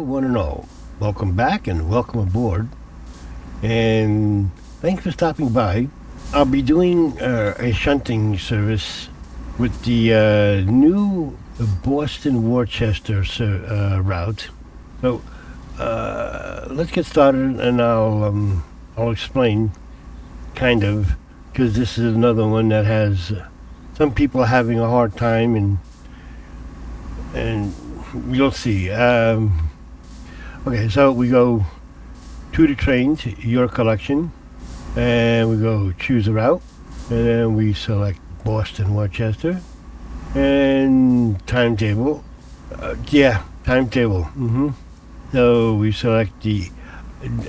one and all. Welcome back and welcome aboard. And thanks for stopping by. I'll be doing a shunting service with the new Boston-Worcester route. So let's get started, and I'll explain, kind of, because this is another one that has some people having a hard time, and you'll see. Okay, so we go to the trains, your collection, and we go choose a route, and then we select Boston-Worcester, and timetable. Timetable. So we select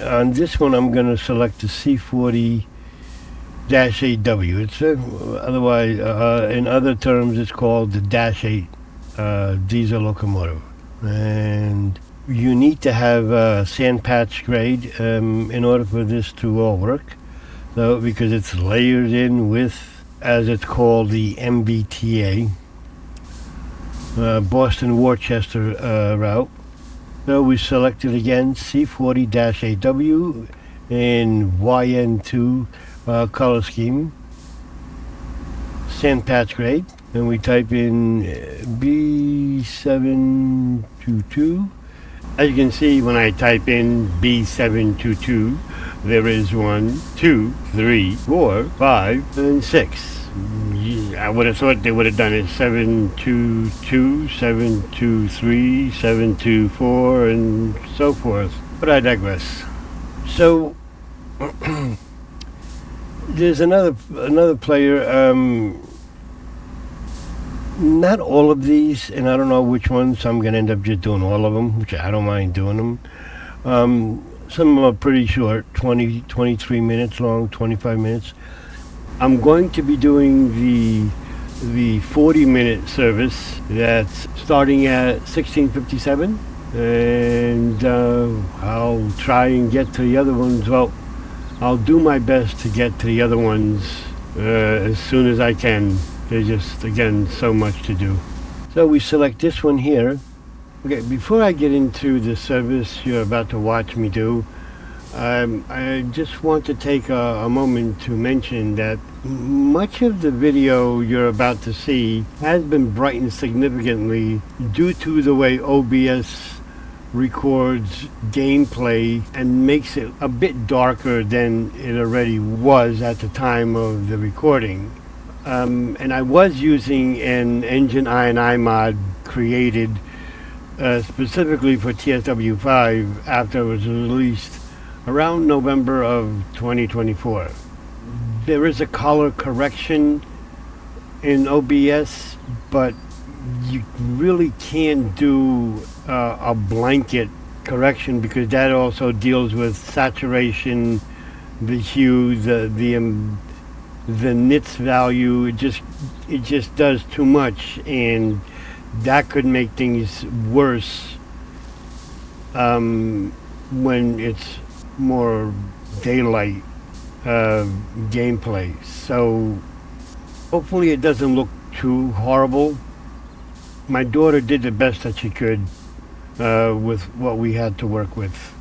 on this one I'm going to select the C40-8W. It's otherwise, in other terms, it's called the Dash 8 diesel locomotive. And you need to have sand patch grade in order for this to all work. So because it's layered in with, as it's called, the MBTA Boston-Worcester route. So we selected again C40-8W in YN2 color scheme, sand patch grade, and we type in B722. As you can see, when I type in B722, there is 1, 2, 3, 4, 5, and 6. I would have thought they would have done it 722, 723, 724, and so forth. But I digress. So there's another player. Not all of these, and I don't know which ones, so I'm going to end up just doing all of them, which I don't mind doing them. Some of them are pretty short, 23 minutes long, 25 minutes. I'm going to be doing the 40-minute service that's starting at 16:57, and I'll try and get to the other ones. Well, I'll do my best to get to the other ones as soon as I can. There's just, again, so much to do. So we select this one here. Okay, before I get into the service you're about to watch me do, I just want to take a moment to mention that much of the video you're about to see has been brightened significantly due to the way OBS records gameplay and makes it a bit darker than it already was at the time of the recording. And I was using an engine INI mod created specifically for TSW5 after it was released around November of 2024. There is a color correction in OBS, but you really can't do a blanket correction because that also deals with saturation, the hue, the nits value. It just does too much, and that could make things worse when it's more daylight gameplay. So hopefully it doesn't look too horrible. My daughter did the best that she could with what we had to work with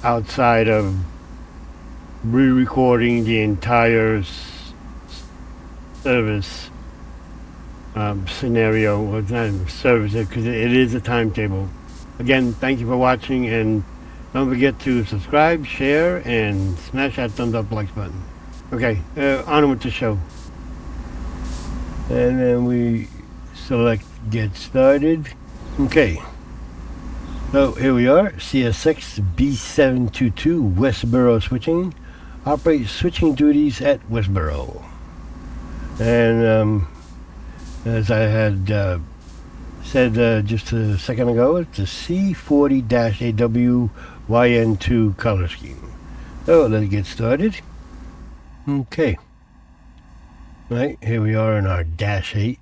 outside of re-recording the entire service scenario, or not service, because it is a timetable. Again, thank you for watching, and don't forget to subscribe, share, and smash that thumbs up like button. Okay, on with the show. And then we select get started. Okay, so here we are, CSX B722 Westboro switching. Operate switching duties at Westboro. And as I had said just a second ago, it's the C40-8W YN2 color scheme. So let's get started. Okay. Right, here we are in our Dash 8.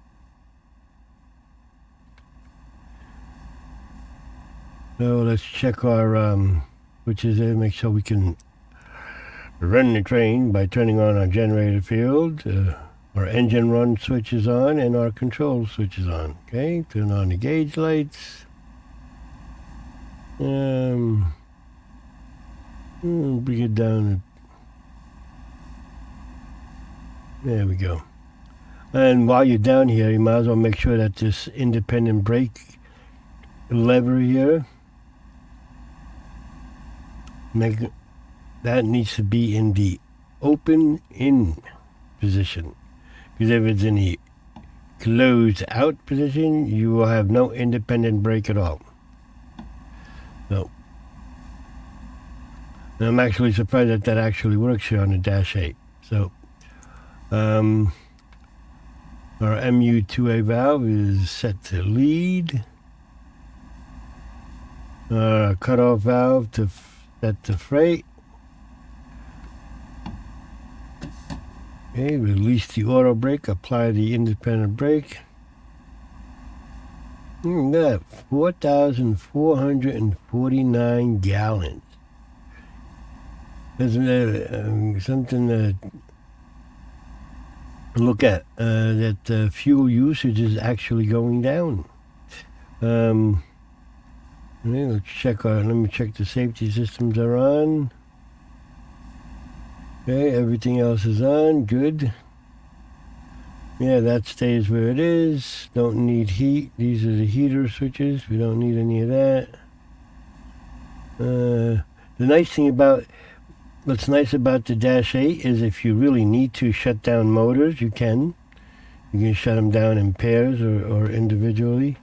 So let's check our switches there, make sure we can run the train by turning on our generator field. Our engine run switch is on and our control switch is on. Okay, turn on the gauge lights. Bring it down. There we go. And while you're down here, you might as well make sure that this independent brake lever here, that needs to be in the open in position. Because if it's in the closed out position, you will have no independent brake at all. So, and I'm actually surprised that that actually works here on the Dash 8. So, our MU2A valve is set to lead. Cutoff valve to set to freight. Okay, release the auto brake, apply the independent brake. That 4,449 gallons. That's something to look at. That fuel usage is actually going down. Let's check. Let me check the safety systems are on. Okay, everything else is on. Good. Yeah, that stays where it is. Don't need heat. These are the heater switches. We don't need any of that. The nice thing about, what's nice about the Dash 8 is if you really need to shut down motors, you can. You can shut them down in pairs or individually.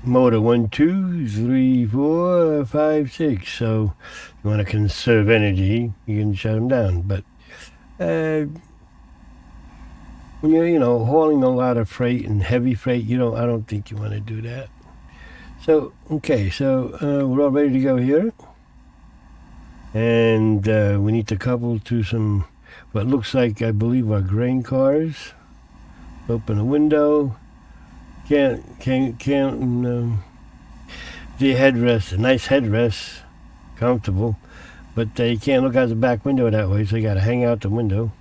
Motor 1, 2, 3, 4, 5, 6. So if you want to conserve energy, you can shut them down. But when you're, hauling a lot of freight and heavy freight, I don't think you want to do that. So, okay, so we're all ready to go here. And we need to couple to some, what looks like, I believe, are grain cars. Open a window. Can't, the headrest, a nice headrest, comfortable. But you can't look out the back window that way, so you got to hang out the window.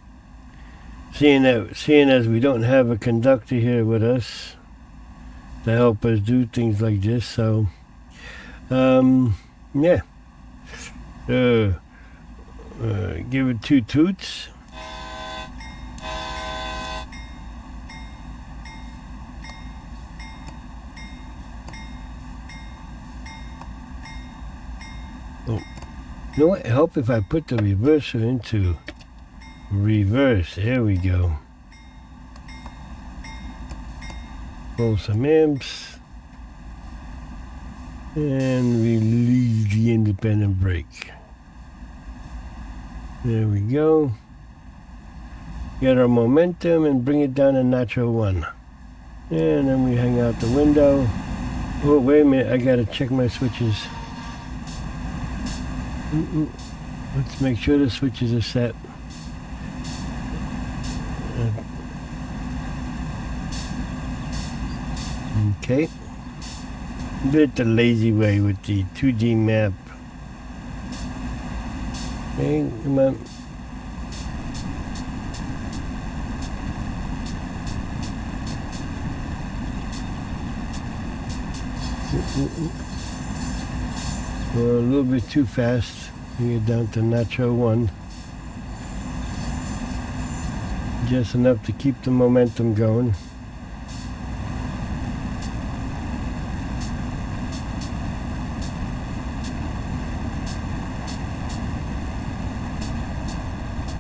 Seeing as we don't have a conductor here with us to help us do things like this, so yeah. Give it 2 toots. Oh. You know what? Help if I put the reverser into reverse. There we go. Pull some amps. And release the independent brake. There we go. Get our momentum and bring it down to natural 1. And then we hang out the window. Oh, wait a minute. I got to check my switches. Let's make sure the switches are set. Okay. Do it the lazy way with the 2D map. Okay, come on. Well, a little bit too fast. Bring it down to natural 1. Just enough to keep the momentum going.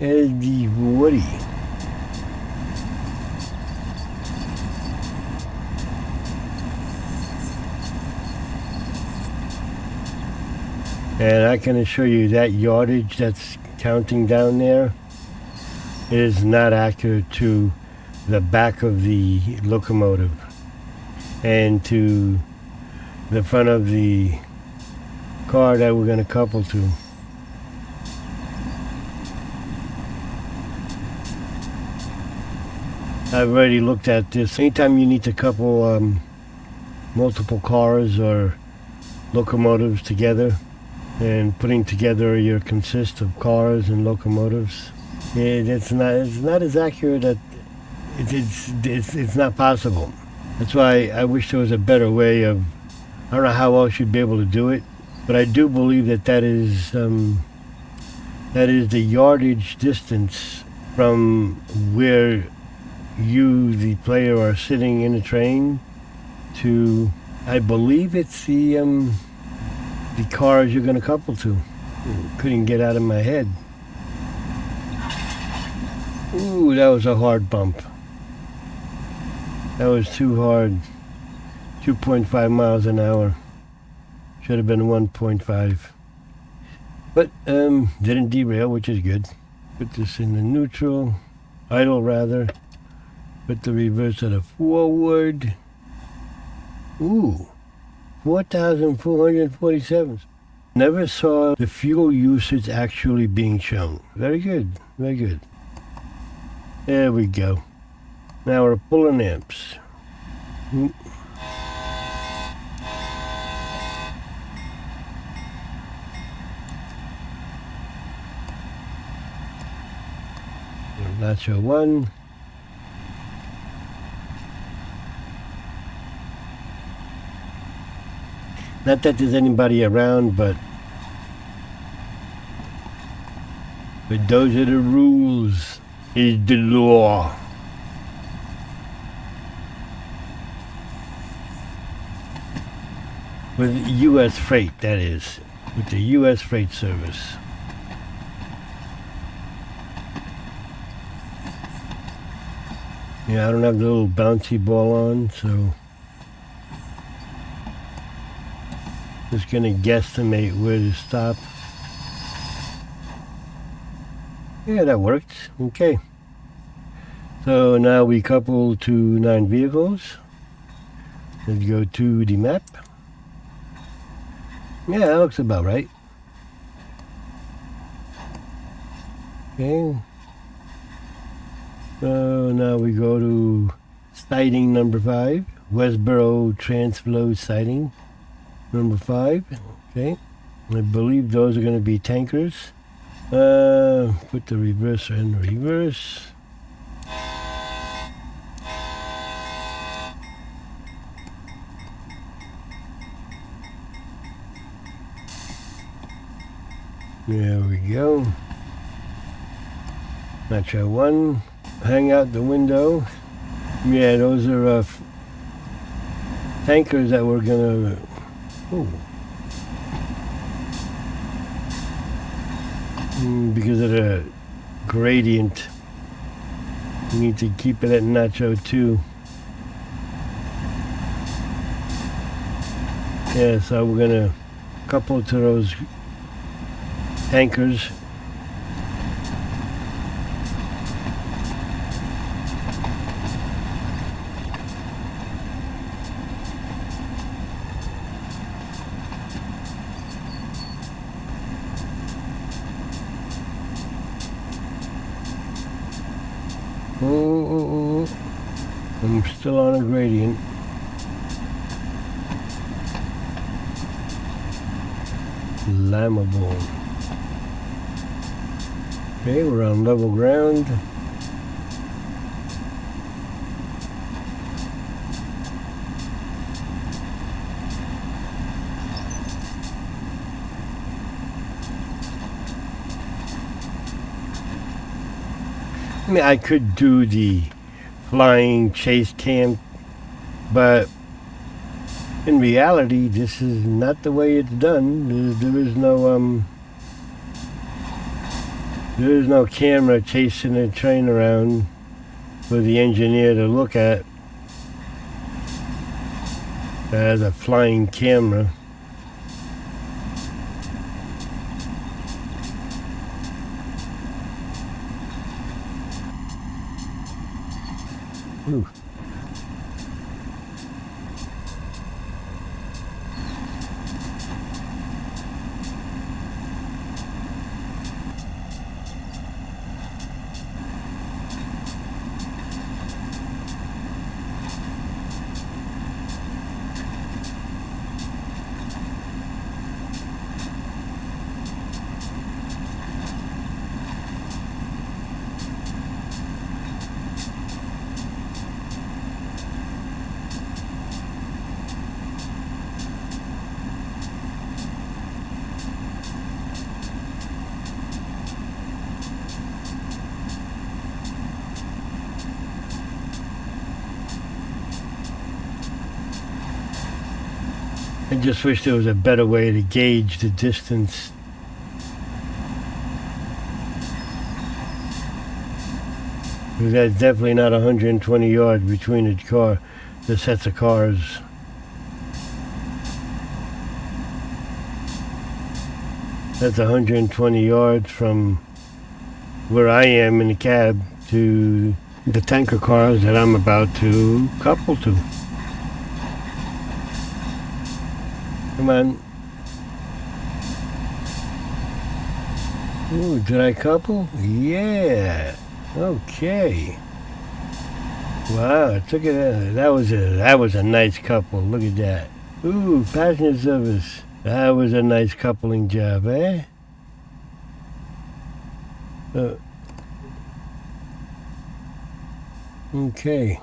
The Woody. And I can assure you that yardage that's counting down there is not accurate to the back of the locomotive and to the front of the car that we're going to couple to. I've already looked at this. Anytime you need to couple multiple cars or locomotives together, and putting together your consist of cars and locomotives, it's not as accurate. That it's not possible. That's why I wish there was a better way of. I don't know how else you'd be able to do it, but I do believe that is the yardage distance from where you, the player, are sitting in the train to. I believe it's the cars you're going to couple to. Couldn't get out of my head. Ooh, that was a hard bump. That was too hard. 2.5 miles an hour. Should have been 1.5. But didn't derail, which is good. Put this in the neutral. Idle, rather. Put the reverse of the forward. Ooh. 4,447. Never saw the fuel usage actually being shown. Very good. Very good. There we go. Now we're pulling amps. Nacho 1. Not that there's anybody around, but those are the rules. Is the law. With U.S. Freight, that is. With the U.S. Freight Service. Yeah, I don't have the little bouncy ball on, so just gonna guesstimate where to stop. Yeah, that worked. Okay. So now we couple to 9 vehicles. Let's go to the map. Yeah, that looks about right. Okay. So now we go to siding number 5. Westboro Transflow siding number 5. Okay. I believe those are going to be tankers. Put the reverser in reverse. There we go. Nacho 1. Hang out the window. Yeah, those are tankers that we're gonna. Ooh. Because of the gradient, we need to keep it at Nacho 2. Yeah, so we're gonna couple to those tankers. Oh. I'm still on a gradient. Flammable. Okay, we're on level ground. I mean, I could do the flying chase cam, but in reality, this is not the way it's done. There is no camera chasing a train around for the engineer to look at as a flying camera. Ooh. I just wish there was a better way to gauge the distance. Because that's definitely not 120 yards between the sets of cars. That's 120 yards from where I am in the cab to the tanker cars that I'm about to couple to. Come on. Ooh, did I couple? Yeah. Okay. Wow, look at that. That was a nice couple. Look at that. Ooh, passenger service. That was a nice coupling job, eh? Okay.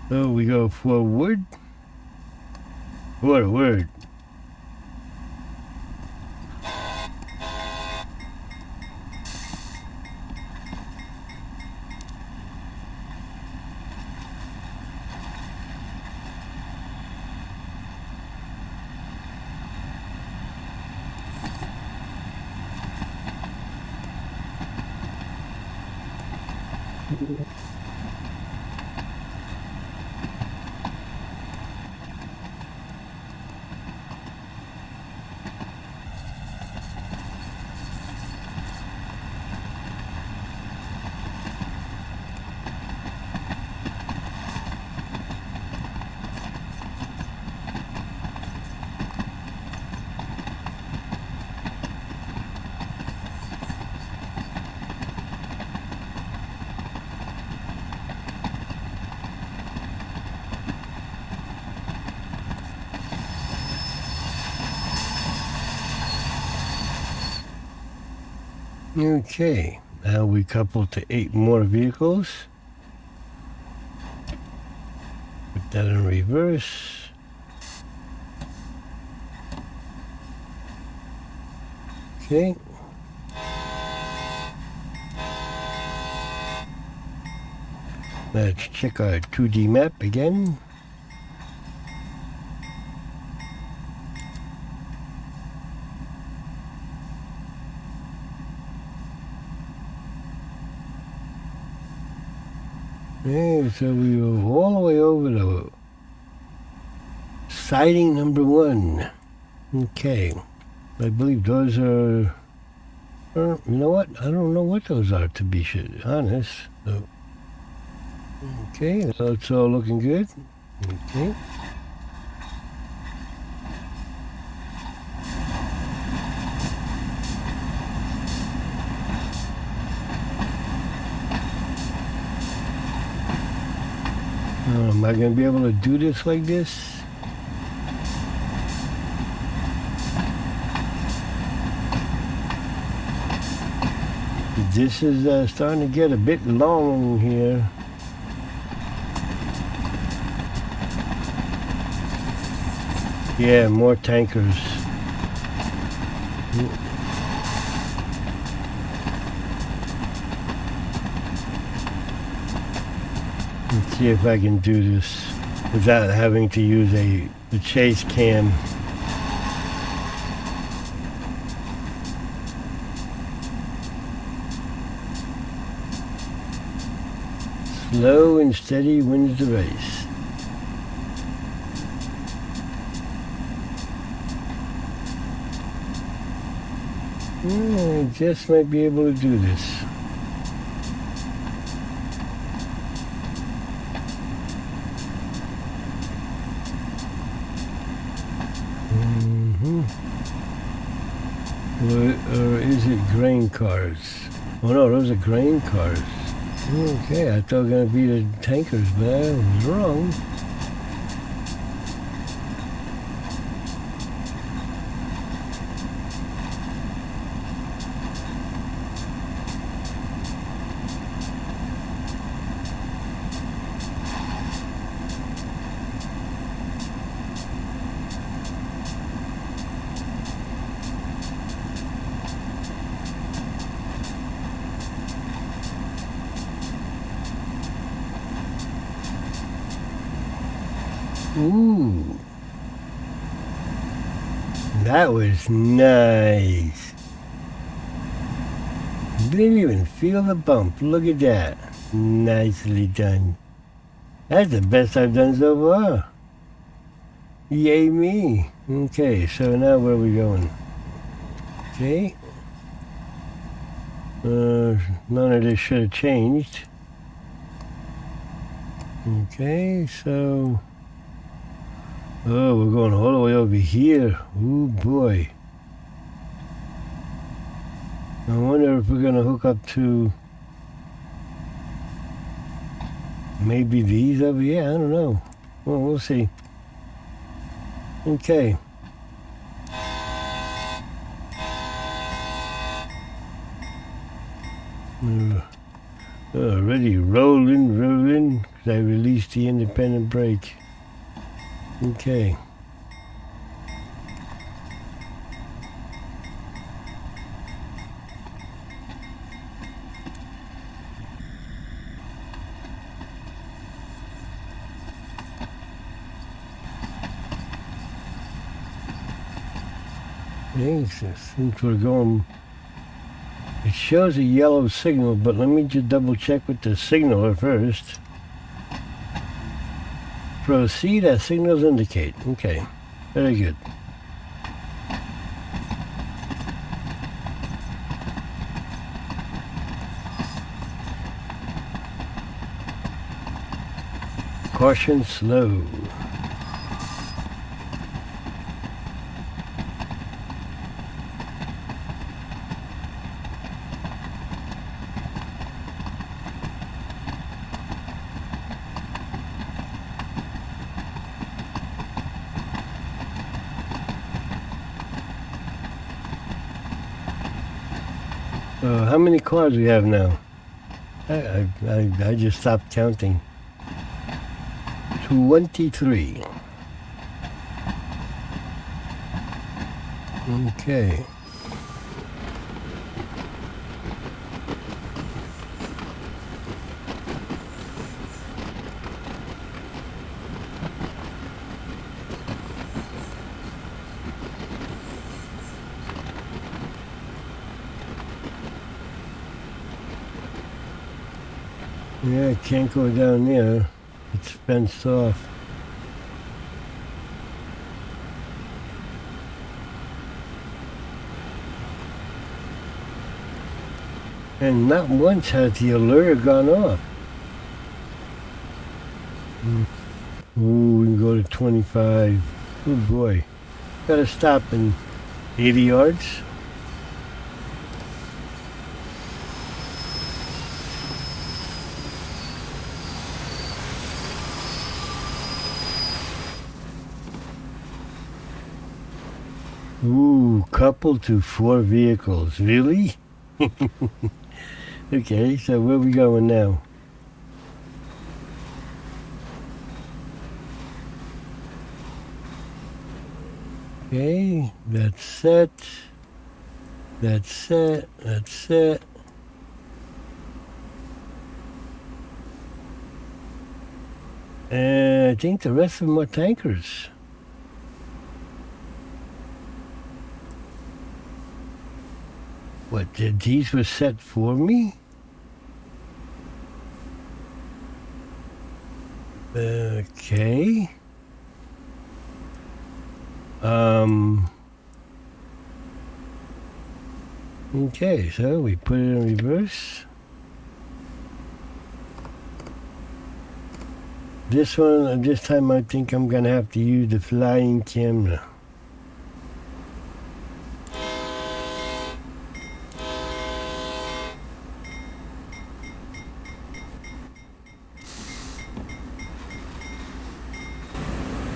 So we go forward. Forward. Okay, now we couple to 8 more vehicles. Put that in reverse. Okay. Let's check our 2D map again. Okay, so we were all the way over to siding number 1. Okay, I believe those are, you know what? I don't know what those are, to be honest. So, okay, that's all looking good. Okay. Am I going to be able to do this like this? This is starting to get a bit long here. Yeah, more tankers. Let's see if I can do this without having to use the chase cam. Slow and steady wins the race. I just might be able to do this. Or is it grain cars? Oh no, those are grain cars. Okay, I thought it was going to be the tankers, but I was wrong. Ooh. That was nice. Didn't even feel the bump. Look at that. Nicely done. That's the best I've done so far. Yay me. Okay, so now where are we going? Okay. None of this should have changed. Okay, so... Oh, we're going all the way over here. Oh boy. I wonder if we're going to hook up to... maybe these over here? I don't know. Well, we'll see. Okay. Already rolling, because I released the independent brake. Okay. Since we're going, it shows a yellow signal, but let me just double check with the signaler first. Proceed as signals indicate. Okay, very good. Caution slow. How many cars we have now? I just stopped counting. 23. Okay. Yeah, it can't go down there. It's fenced off. And not once has the alert gone off. Ooh, we can go to 25. Oh boy. Gotta stop in 80 yards. Ooh, coupled to 4 vehicles. Really? Okay, so where are we going now? Okay, that's set. That's set. That's set. And I think the rest of them are tankers. What, these were set for me? Okay. Okay, so we put it in reverse. This one, this time I think I'm gonna have to use the flying camera.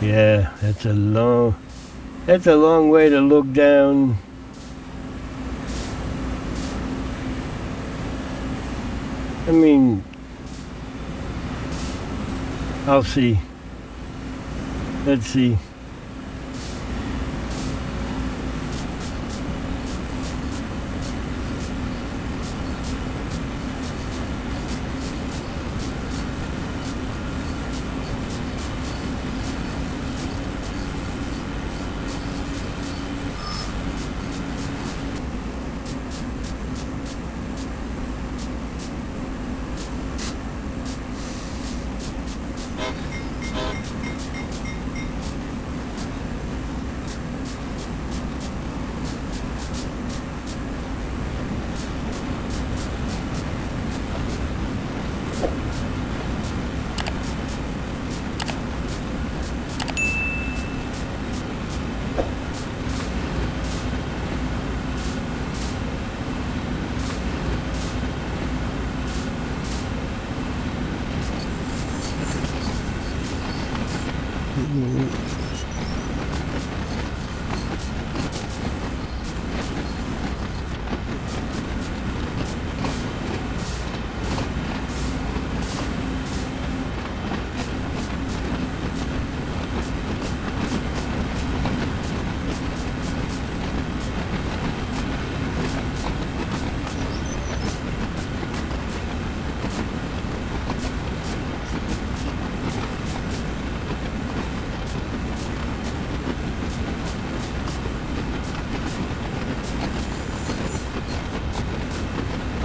Yeah, that's a long way to look down. I mean, I'll see. Let's see.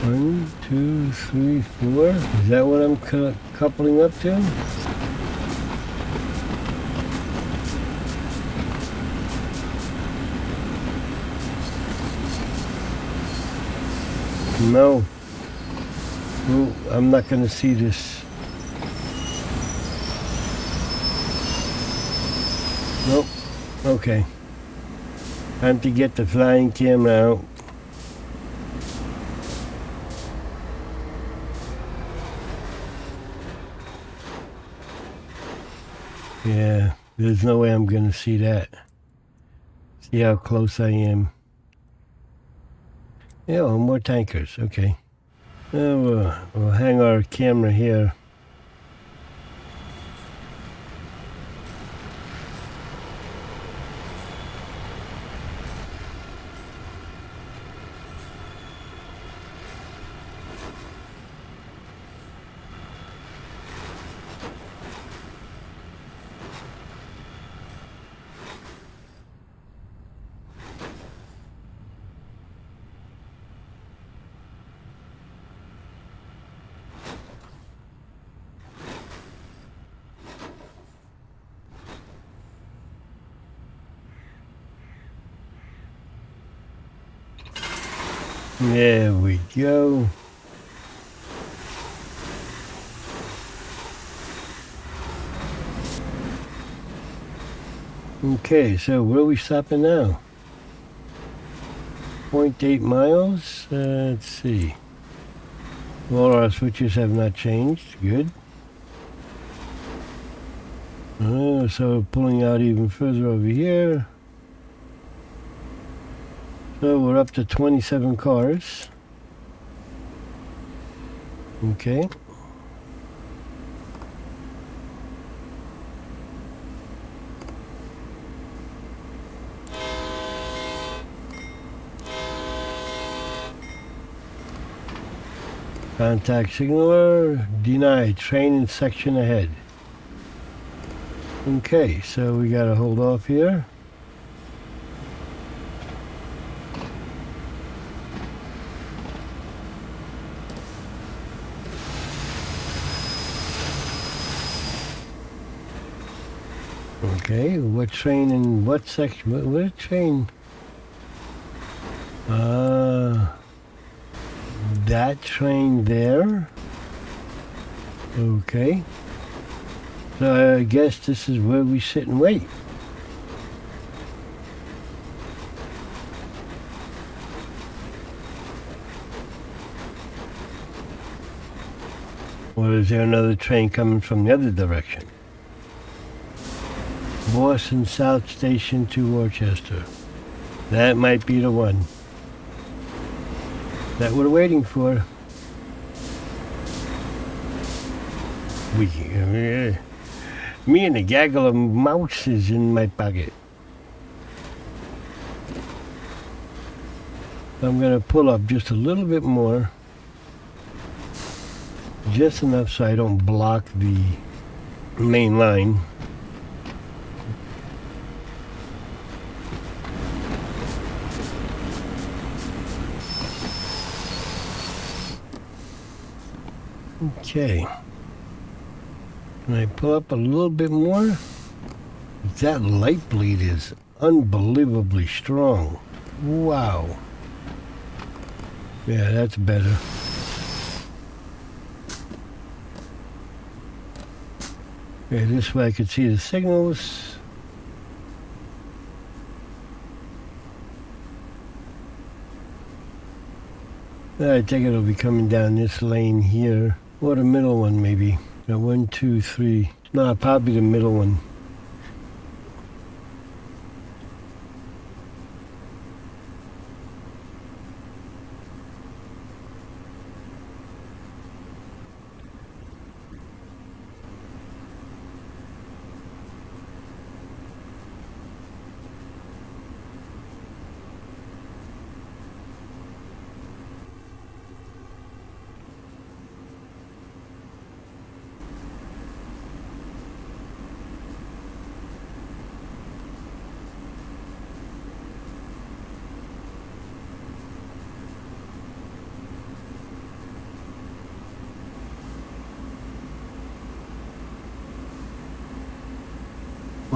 1, 2, 3, 4. Is that what I'm coupling up to? No. Well, I'm not going to see this. Nope. Okay. Time to get the flying camera out. Yeah, there's no way I'm going to see that. See how close I am. Yeah, well, more tankers. Okay. We'll hang our camera here. There we go. Okay, so where are we stopping now? 0.8 miles. Let's see. All our switches have not changed. Good. So pulling out even further over here. So we're up to 27 cars. Okay. Contact signaler denied. Train in section ahead. Okay, so we gotta hold off here. Okay, what train in what section? What train? That train there. Okay. So I guess this is where we sit and wait. Or is there another train coming from the other direction? Boston South Station to Worcester. That might be the one that we're waiting for. Me and a gaggle of mouses in my pocket. I'm going to pull up just a little bit more. Just enough so I don't block the main line. Okay. Can I pull up a little bit more? That light bleed is unbelievably strong. Wow. Yeah, that's better. Okay, this way I could see the signals. I think it'll be coming down this lane here. Or the middle one, maybe. 1, 2, 3. No, probably the middle one.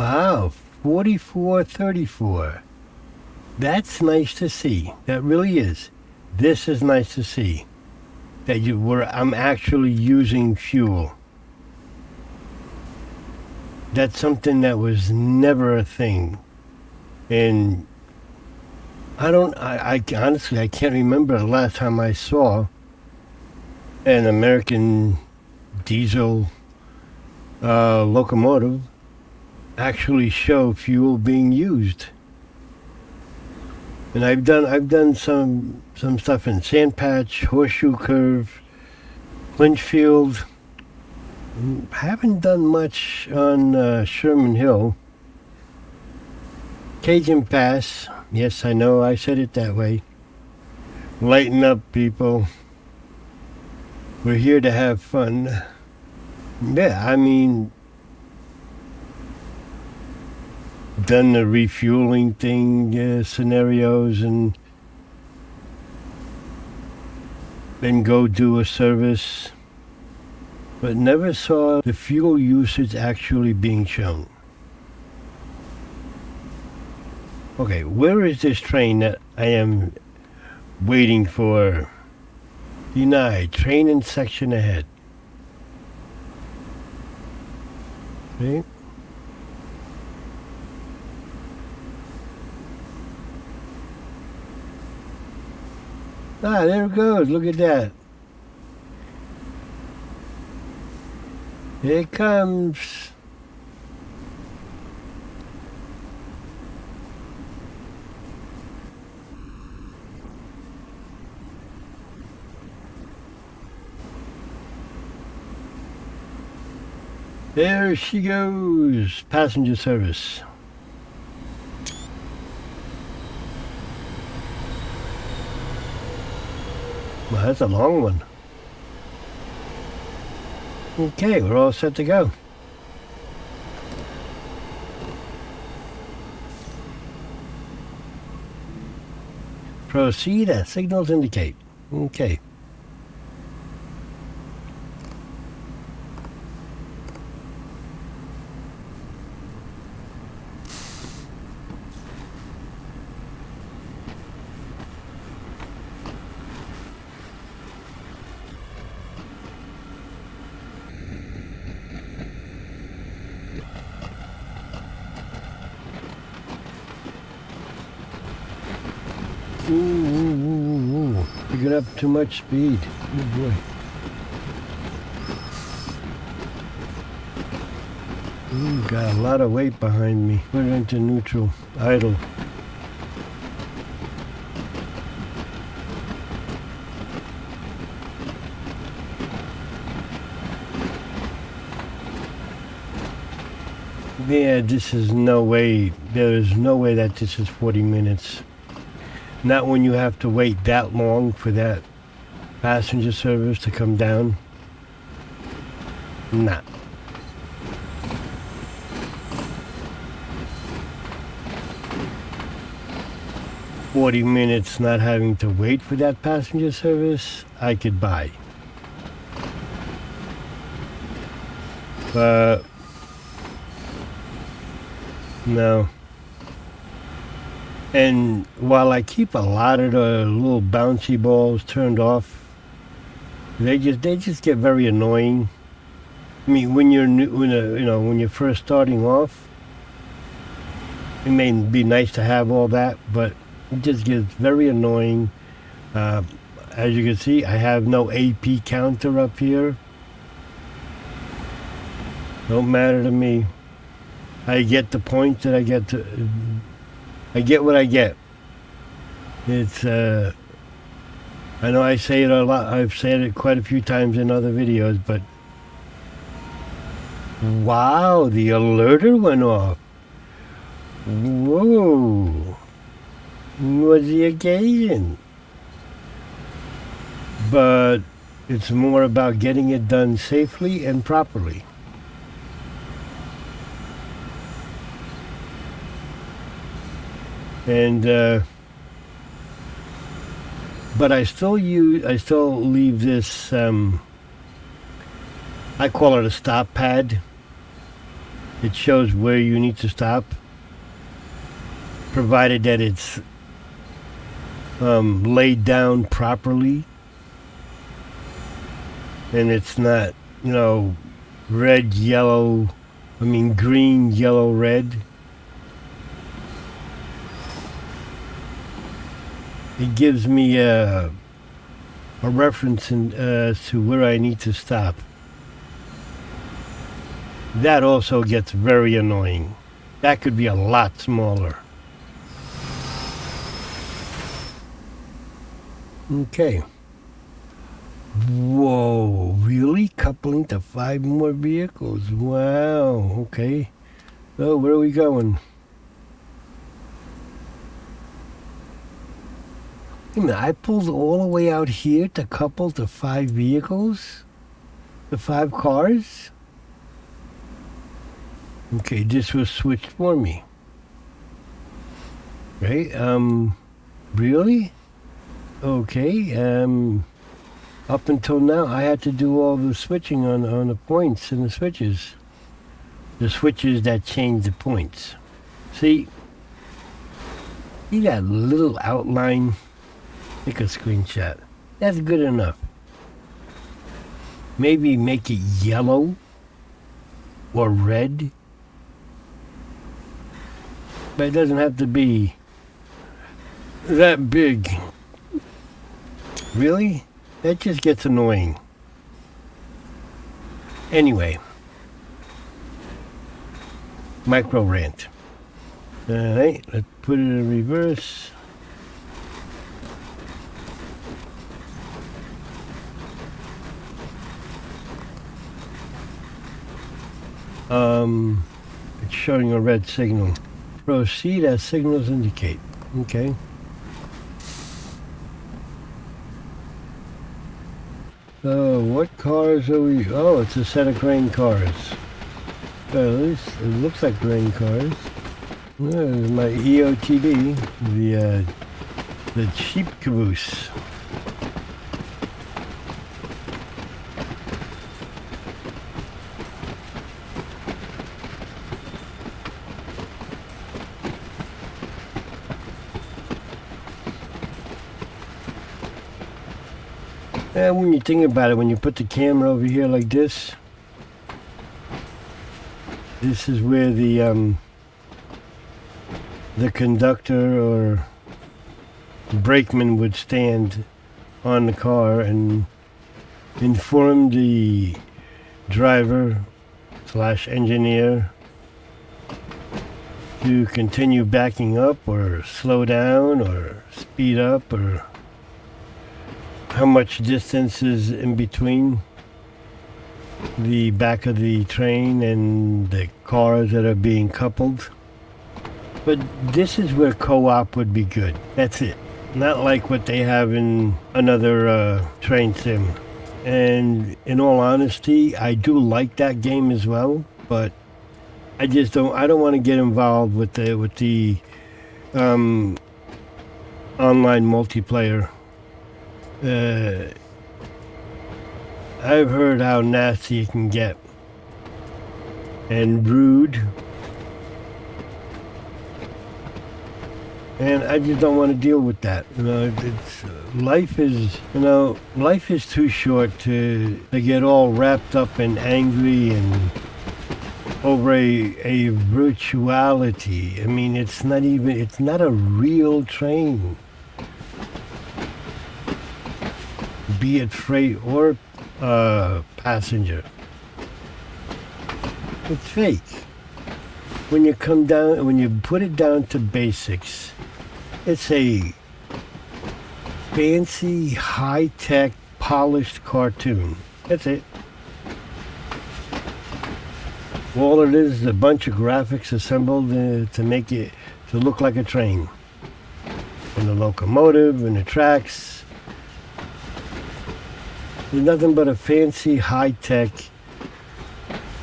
Wow, 44.34. That's nice to see. That really is. This is nice to see. That I'm actually using fuel. That's something that was never a thing. And I honestly, I can't remember the last time I saw an American diesel locomotive actually show fuel being used. And I've done some stuff in Sandpatch, Horseshoe Curve, Lynchfield. Haven't done much on Sherman Hill. Cajun Pass. Yes, I know I said it that way. Lighten up, people. We're here to have fun. Yeah, I mean, done the refueling thing, scenarios, and then go do a service, but never saw the fuel usage actually being shown. Okay, where is this train that I am waiting for? Denied. Train in section ahead. See? Ah, there it goes. Look at that. Here it comes. There she goes. Passenger service. Well, that's a long one. Okay, we're all set to go. Proceed as signals indicate. Okay. Ooh. Picking up too much speed. Oh boy. Ooh, got a lot of weight behind me. Put it into neutral. Idle. Yeah, this is no way. There is no way that this is 40 minutes. Not when you have to wait that long for that passenger service to come down. Nah. $40 minutes not having to wait for that passenger service, I could buy. But no. And while I keep a lot of the little bouncy balls turned off, they just get very annoying. I mean, when you're new, when you're first starting off, it may be nice to have all that, but it just gets very annoying. As you can see, I have no AP counter up here. Don't matter to me. I get the points that I get to. I get what I get. It's, I know I say it a lot, I've said it quite a few times in other videos, but wow, the alerter went off. Whoa. What's the occasion? But it's more about getting it done safely and properly. And but I still leave this I call it a stop pad, It shows where you need to stop, provided that it's laid down properly and it's not, red, yellow, green, yellow, red. It gives me a reference to where I need to stop. That also gets very annoying. That could be a lot smaller. Okay. Whoa, really? Coupling to 5 more vehicles? Wow, okay. So where are we going? I pulled all the way out here to couple to 5 vehicles? The 5 cars? Okay, this was switched for me. Right, really? Okay, up until now, I had to do all the switching on the points and the switches. The switches that change the points. See that little outline? Take a screenshot. That's good enough. Maybe make it yellow or red. But it doesn't have to be that big. Really? That just gets annoying. Anyway. Micro rant. Alright, let's put it in reverse. It's showing a red signal. Proceed as signals indicate. Okay. So what cars are we? Oh, it's a set of grain cars. Well, at least it looks like grain cars. There's my EOTD, the sheep caboose. And when you think about it, when you put the camera over here like this, this is where the conductor or brakeman would stand on the car and inform the driver / engineer to continue backing up or slow down or speed up, or how much distance is in between the back of the train and the cars that are being coupled. But this is where co-op would be good. That's it. Not like what they have in another train sim. And in all honesty, I do like that game as well, but I don't want to get involved with the online multiplayer. I've heard how nasty it can get and rude, and I just don't want to deal with that. Life is too short to get all wrapped up and angry and over a virtuality. It's not a real train. Be it freight or passenger. It's fake. When you put it down to basics, it's a fancy, high-tech, polished cartoon. That's it. All it is a bunch of graphics assembled to make it to look like a train. And the locomotive and the tracks. There's nothing but a fancy, high-tech,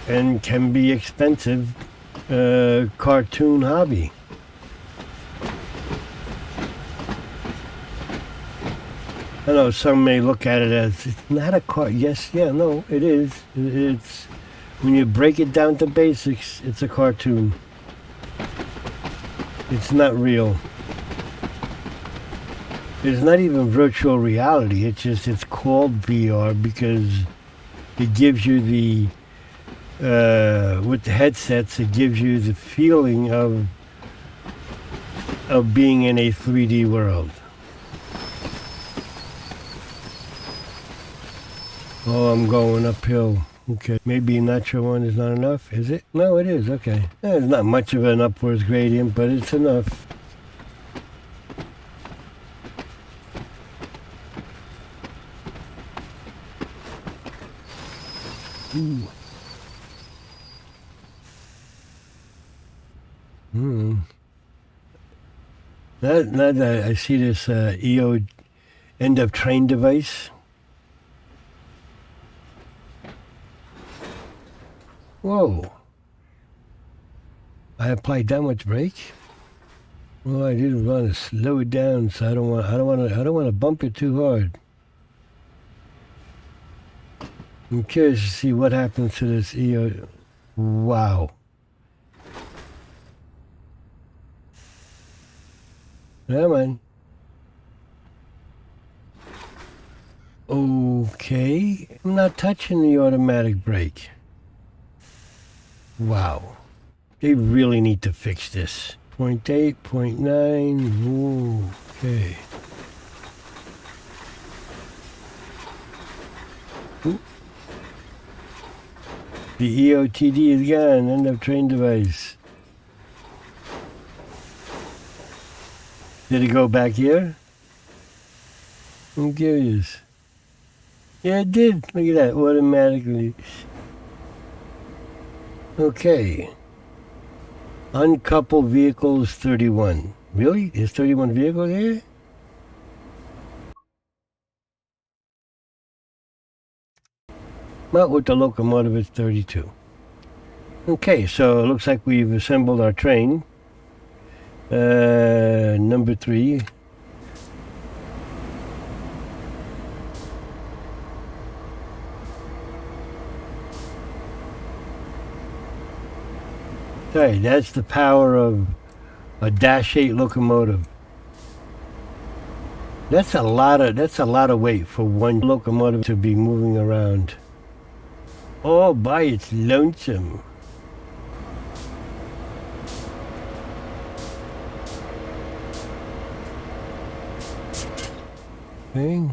and can be expensive cartoon hobby. I know some may look at it as it's not a car. Yes, yeah, no, it is. It's When you break it down to basics, it's a cartoon. It's not real. It's not even virtual reality. It's called VR because it gives you the with the headsets, it gives you the feeling of being in a 3D world. Oh, I'm going uphill. Okay, maybe natural one is not enough, is it? No, it is, okay. It's not much of an upwards gradient, but it's enough. Ooh. Now that I see this EO end of train device. Whoa. I applied that much brake? Well, I didn't want to slow it down, so I don't want to bump it too hard. I'm curious to see what happens to this EO. Wow. Come on. Okay. I'm not touching the automatic brake. Wow. They really need to fix this. 0.8, 0.9. Okay. Ooh. The EOTD is gone. End of train device. Did it go back here? I'm curious. Yeah, it did. Look at that. Automatically. Okay. Uncoupled vehicles 31. Really? Is 31 vehicles here? Well, with the locomotive, it's 32. Okay, so it looks like we've assembled our train. Number 3. Okay, that's the power of a Dash 8 locomotive. That's a lot of weight for one locomotive to be moving around. All by its lonesome. Okay.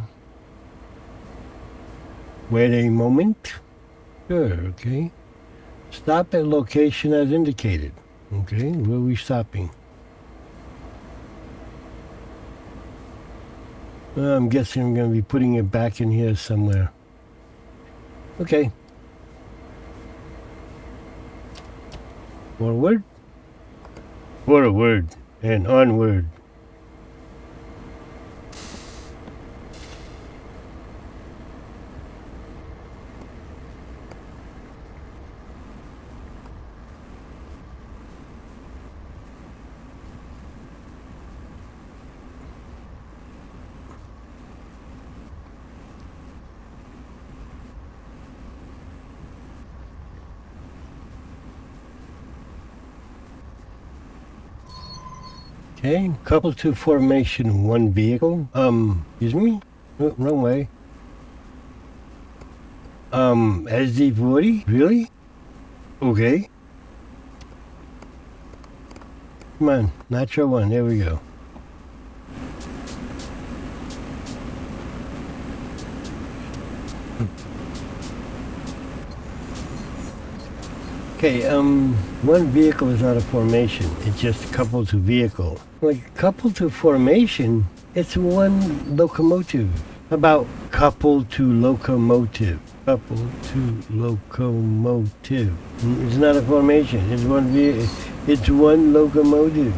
Wait a moment. Sure, okay. Stop at location as indicated. Okay, where are we stopping? I'm guessing I'm going to be putting it back in here somewhere. Okay. Forward. Forward and onward. Okay, couple to formation, one vehicle. Excuse me? Oh, wrong way. SD40? Really? Okay. Come on, natural one, there we go. Okay, one vehicle is not a formation, it's just coupled to vehicle. Like, coupled to formation, it's one locomotive. How about coupled to locomotive? Coupled to locomotive. It's not a formation, it's one vehicle. It's one locomotive.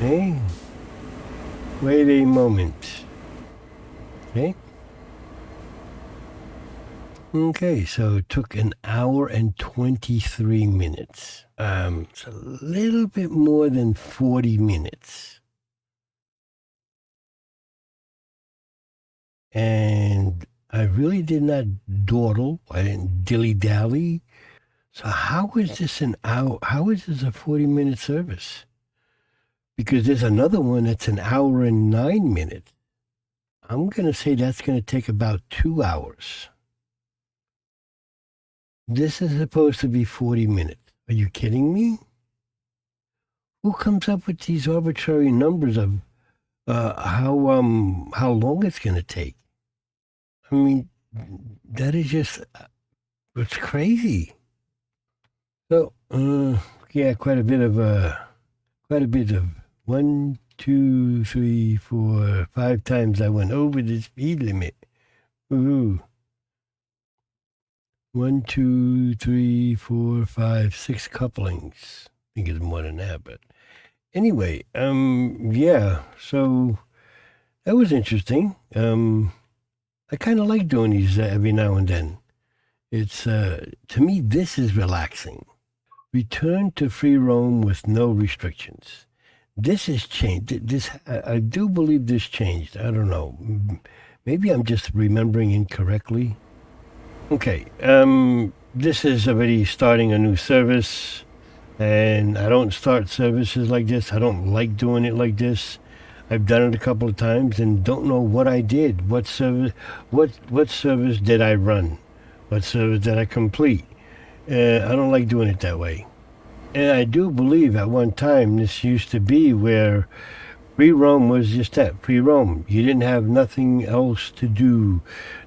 Okay, wait a moment. Okay. Okay, so it took an hour and 23 minutes. It's a little bit more than 40 minutes. And I really did not dawdle. I didn't dilly-dally. So how is this an hour? How is this a 40-minute service? Because there's another one that's an hour and 9 minutes. I'm going to say that's going to take about 2 hours. This is supposed to be 40 minutes. Are you kidding me? Who comes up with these arbitrary numbers of how long it's going to take? I mean, that is just it's crazy. So yeah, quite a bit of 1, 2, 3, 4, 5 times I went over the speed limit. Woohoo! 1, 2, 3, 4, 5, 6 couplings. I think it's more than that, but anyway, yeah. So that was interesting. I kind of like doing these every now and then. It's to me, this is relaxing. Return to free roam with no restrictions. This has changed. This I do believe this changed. I don't know. Maybe I'm just remembering incorrectly. Okay. This is already starting a new service, and I don't start services like this. I don't like doing it like this. I've done it a couple of times and don't know what I did. What service did I run? What service did I complete? I don't like doing it that way. And I do believe at one time this used to be where free roam was just that, free roam. You didn't have nothing else to do.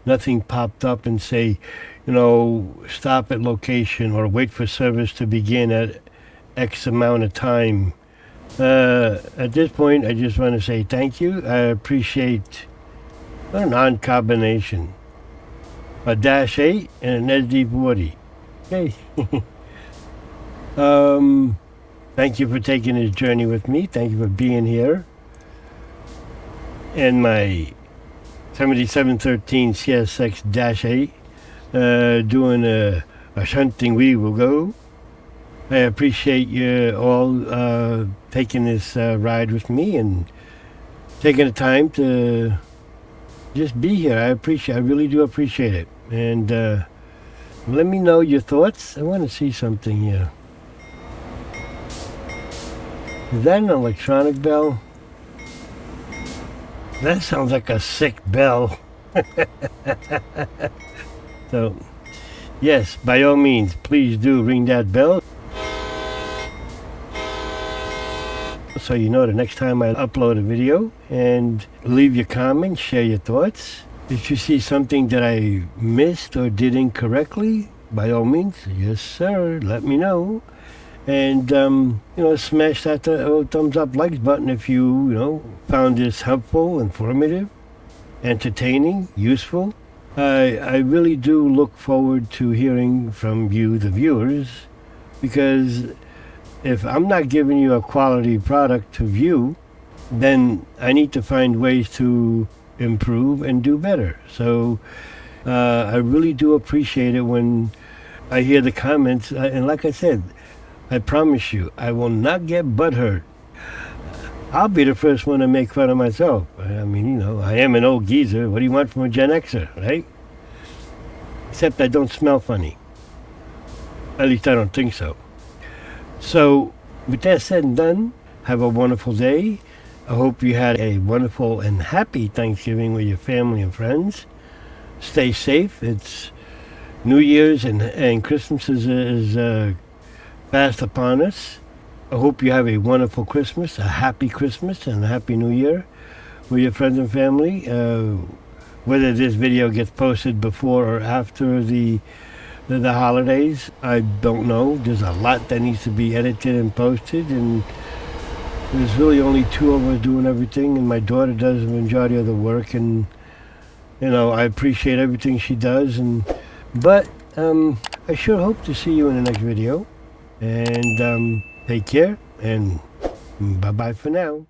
Nothing popped up and say, stop at location or wait for service to begin at X amount of time. At this point, I just want to say thank you. I appreciate a non-combination. A Dash 8 and an SD40. Okay. Thank you for taking this journey with me. Thank you for being here. And my 7713 CSX Dash 8, doing a shunting we will go. I appreciate you all taking this ride with me and taking the time to just be here. I really do appreciate it. And let me know your thoughts. I want to see something here. Is that an electronic bell? That sounds like a sick bell. So, yes, by all means, please do ring that bell. So you know the next time I upload a video, and leave your comments, share your thoughts. If you see something that I missed or did incorrectly, by all means, yes sir, let me know. And smash that thumbs up likes button if you found this helpful, informative, entertaining, useful. I really do look forward to hearing from you, the viewers, because if I'm not giving you a quality product to view, then I need to find ways to improve and do better. So I really do appreciate it when I hear the comments. And like I said, I promise you, I will not get butthurt. I'll be the first one to make fun of myself. I mean, I am an old geezer. What do you want from a Gen Xer, right? Except I don't smell funny. At least I don't think so. So, with that said and done, have a wonderful day. I hope you had a wonderful and happy Thanksgiving with your family and friends. Stay safe. It's New Year's and Christmas is fast upon us. I hope you have a wonderful Christmas, a happy Christmas, and a happy New Year with your friends and family. Whether this video gets posted before or after the holidays, I don't know. There's a lot that needs to be edited and posted, and there's really only two of us doing everything, and my daughter does the majority of the work, and I appreciate everything she does, but I sure hope to see you in the next video. And take care and Bye-bye for now.